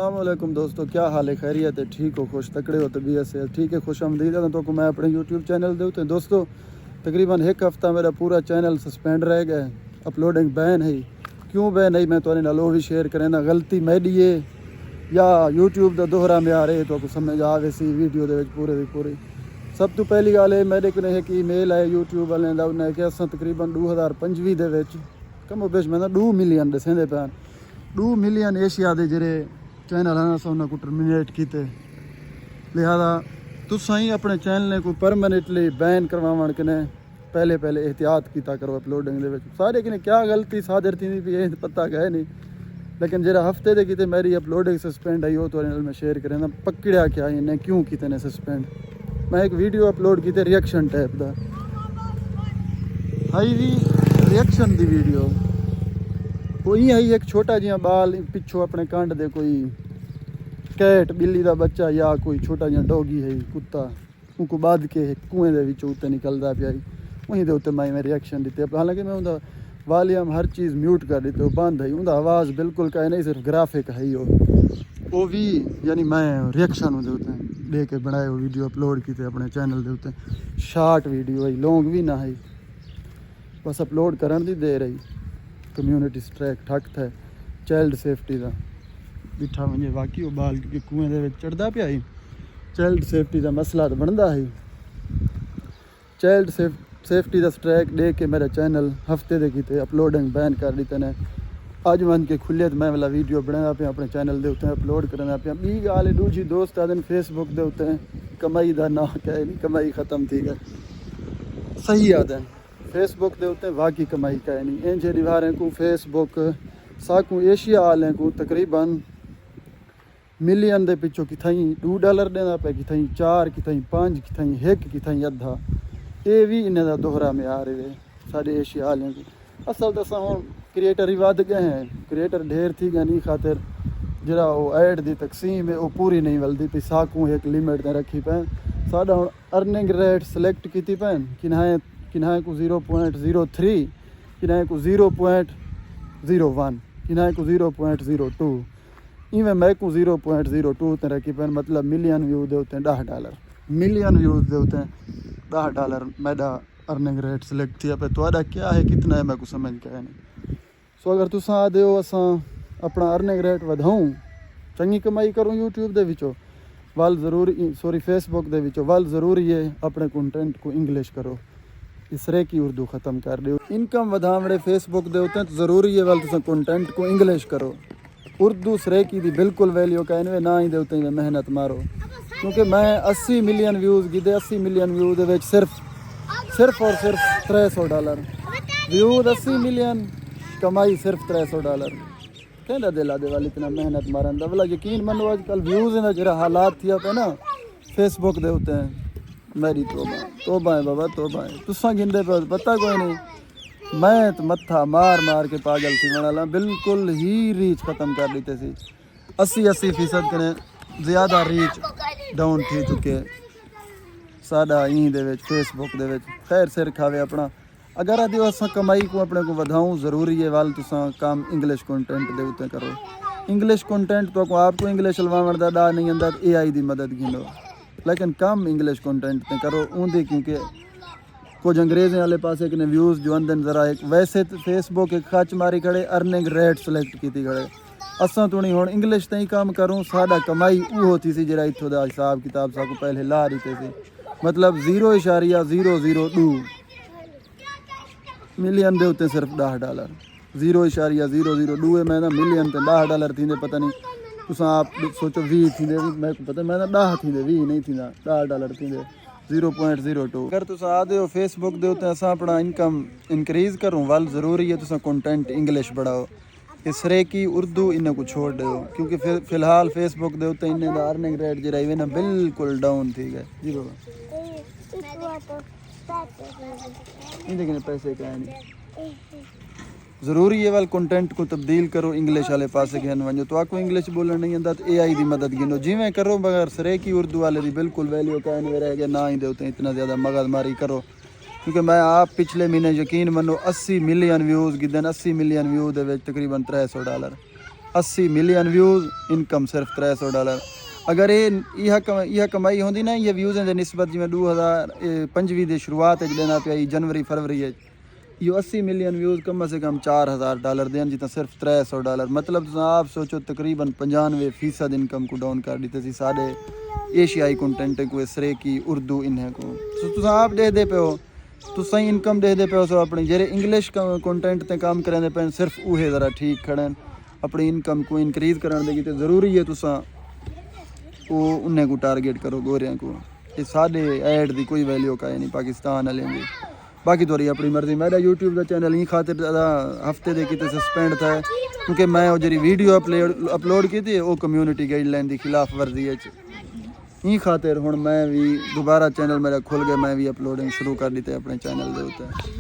अस्सलामुअलैकुम दोस्तों, क्या हाल है? खैरियत है? ठीक हो? खुश तकड़े हो? तबीयत से ठीक है? खुश आमदीद है तो मैं अपने यूट्यूब चैनल दे उत्ते दोस्तों तकरीबन एक हफ्ता मेरा पूरा चैनल सस्पेंड रह गया है। अपलोडिंग बैन है। क्यों बैन है मैं तो नाल भी शेयर करें ना, गलती मेरी है या यूट्यूब का दोहरा म्यार है तो समझ आवे सी वीडियो दे पूरे की पूरी। सब तो पहली गल है मेरे को एक ईमेल है यूट्यूब वाले का, उन्हें कि अस तकरीबन 2025 के कमो बेश मैं 2 मिलियन दसेंदे पैन 2 मिलियन एशिया के जेरे चैनल हैं अस उन्होंने को टर्मिनेट किए। लिहाजा तुसा ही अपने चैनल ने को परमानेंटली बैन करवावन कने पहले एहतियात किया करो अपलोडिंग दे विच। सारे किने क्या गलती सादर थी ये पता गए नहीं, लेकिन जरा हफ्ते दे किते मेरी अपलोडिंग सस्पेंड आई हो तो मैं शेयर करें पकड़िया क्या इन्हें क्यों किते ने सस्पेंड। मैं एक वीडियो अपलोड की रिएक्शन टाइप का हाई भी रिएक्शन की वीडियो कोई है एक छोटा जिहा बाल पिछों अपने कांड दे कोई कैट बिल्ली का बच्चा या कोई छोटा जिहा डॉगी है कुत्ता उनको बांध के कुएं दे विचों उत्ते निकलता पिया वहीं दे उत्ते मैं रिएक्शन दिते। हालांकि मैं उनका वॉल्यूम हर चीज़ म्यूट कर दी बंद है, उनका आवाज़ बिल्कुल कहे नहीं, सिर्फ ग्राफिक है वो भी यानी मैं रिएक्शन दे दे के बनाए वो वीडियो अपलोड किए अपने चैनल के उत्ते। शार्ट वीडियो है, लॉन्ग भी ना है, बस अपलोड करन दी दे रही। कम्यूनिटी स्ट्राइक ठक है चाइल्ड सेफ्टी का बिठा वजे वाकई वो बाल के कुएं दे विच चढ़दा पिया ही। चाइल्ड सेफ्टी का मसला तो बनता है। चाइल्ड सेफ्टी का स्ट्राइक दे के मेरा चैनल हफ्ते दे किते अपलोडिंग बैन कर दी ने। अज मन के खुले तो मैं वाला वीडियो बनाया पे अपने चैनल के उत्ते अपलोड करना पे। बी गाल दूजी दोस्त आदन फेसबुक के उत्ते कमाई का ना कहे नहीं, कमाई खत्म थी गई। सही आदन फेसबुक के उत्ते वाकई कमाई कहे नहीं। इंज रिवारें को फेसबुक साकू एशिया वाले को तकरीबन मिलियन के पिछों किथाई $2 देना पे, किथाई 4, किथाई 5, किथाई 1, किथाई अद्धा। ये भी इन्हें का दोहरा म्यार है साढ़े एशिया वाले को। असल तो हम क्रिएटर ही वध गए हैं, क्रिएटर ढेर थी गए नहीं खातिर जरा वो ऐड की तकसीम है वो पूरी नहीं मिलती पी। साकू एक लिमिट ने रखी पैन साढ़ा हम अर्निंग रेट सिलेक्ट की पैन किन्हें को 0.03, किन्हें को 0.01, किन्हें को 0.02, इवें मैं को 0.02 ते रखी पैन। मतलब मिलियन व्यू दे उत्ते $10, मिलियन व्यूज दे उत्ते $10 मेरा अर्निंग रेट सिलेक्ट थी पे। तो क्या है कितना है मैं को समझ के नहीं। सो अगर तुम आदे हो अस अपना अर्निंग रेट वधाऊँ चंगी कमाई करूँ यूट्यूब दे विचों वाल जरूरी सॉरी फेसबुक दे विचों वाल जरूरी है अपने कंटेंट को इंग्लिश करो, इसरे की उर्दू ख़त्म कर दो। इनकम वधावड़े फेसबुक दे उत्ते तो जरूरी है वाल तुम कंटेंट को इंग्लिश करो। उर्दू सरे की दी बिल्कुल वैल्यू कहने ना ही दे उत्ते मेहनत मारो। क्योंकि मैं 80 मिलियन व्यूज़ गिदे 80 मिलियन व्यू दे विच सिर्फ और सिर्फ $300 व्यूज 80 मिलियन कमाई सिर्फ $300 कहना दिला दे वाली इतना मेहनत मारन दा वाला यकीन मनो। अजकल व्यूज़ ना जरा हालात थिया पे ना फेसबुक दे उत्ते मेरी तोबा है बाबा तोबा है। तुसा गिनदे पे पता कोई नहीं, मैं तो मत्था मार के पागल थी वाला बिल्कुल ही रीच ख़त्म कर दी थी। 80% कने ज़्यादा रीच डाउन थी चुके साडा यहीं दे विच फेसबुक दे विच। खैर सिर खावे अपना। अगर आदि अस कमाई को अपने को वधाऊँ जरूरी है वाल तुसा काम इंग्लिश कंटेंट दे उत्ते करो। इंग्लिश कंटेंट तो आपको इंग्लिश लवावण दा डा नहीं आंदा AI दी मदद गिनो, लेकिन कम इंग्लिश कंटेंट ते करो उनदी। क्योंकि कुछ अंग्रेज़ें वाले पासे कि व्यूज़ जो आंदन जरा एक वैसे तो फेसबुक एक खच मारी खड़े अर्निंग रेट सिलेक्ट की खड़े। असा तो नहीं हुण इंग्लिश ते ही काम करूँ साडा कमाई वो थी सी जरा इत्थों दा हिसाब किताब साकू पहले ला रही थी। मतलब 0.002 मिलियन दे उत्ते सिर्फ $10 0.002 मैं ना मिलियन ते $10 थी पता नहीं। तुस आप सोचो 20 थी मैं को पता मैं ना 10 थी 20 नहीं थी $10 थी 0.02। अगर तुस आदे हो फेसबुक दे उत्ते अस अपना इनकम इनक्रीज़ करूँ वाल जरूरी है तुस कंटेंट इंग्लिश बढ़ाओ। इसरे की उर्दू इन्हें को छोड़ दो क्योंकि फिलहाल फेसबुक दे उत्ते इन्हें दा अर्निंग रेट जरा इवें ना बिल्कुल डाउन थी गए जी बाबा। इनके पैसे क्या नहीं जरूरी है वाल कंटेंट को तब्दील करो इंग्लिश वाले पासे गहन वजो। तो आपको इंग्लिश बोलना नहीं आता तो AI की मदद गिनो जिमें करो, मगर सरे की उर्दू वाले की बिल्कुल वैल्यू कहने रह गया ना ही देते इतना ज़्यादा मगजमारी करो। क्योंकि मैं आप पिछले महीने यकीन मनो 80 मिलियन व्यूज़ गिदन 80 मिलियन व्यू दे तकरीबन $300 80 मिलियन व्यूज़, इनकम सिर्फ $300। अगर यह कमाई होंदी ना ये व्यूज़ की निस्बत जिमें 2025 की शुरुआत देना पिया जनवरी फरवरी यो 80 मिलियन व्यूज़ कम से कम $4000 देन जितना सिर्फ $300। मतलब तुम आप सोचो तकरीबन 95% इनकम को डाउन कर दी थी साढ़े एशियाई कंटेंट को सरेकी उर्दू इन्हें को तुम आप देखते पे हो तो सही इनकम देखते पे हो सो अपनी जेरे इंग्लिश कंटेंट ते काम करें पे सिर्फ उहे ज़रा ठीक खड़े अपनी इनकम को इनक्रीज़ करने की तो ज़रूरी है तुसा वो उन्हें को टारगेट करो गोरियां को ये साढ़े ऐड की कोई वैल्यू का है नहीं पाकिस्तान वाले की। बाकी तो रही अपनी मर्जी मेरा यूट्यूब का चैनल ही खातिर ज़्यादा हफ्ते दे किते सस्पेंड था क्योंकि मैं वो जी वीडियो अपलोड की थी वो कम्यूनिटी गाइडलाइन की खिलाफ वर्जी है ही खातिर हुण मैं भी दोबारा चैनल मेरा खुल गया मैं भी अपलोडिंग शुरू कर दी थे अपने चैनल के उत्ते।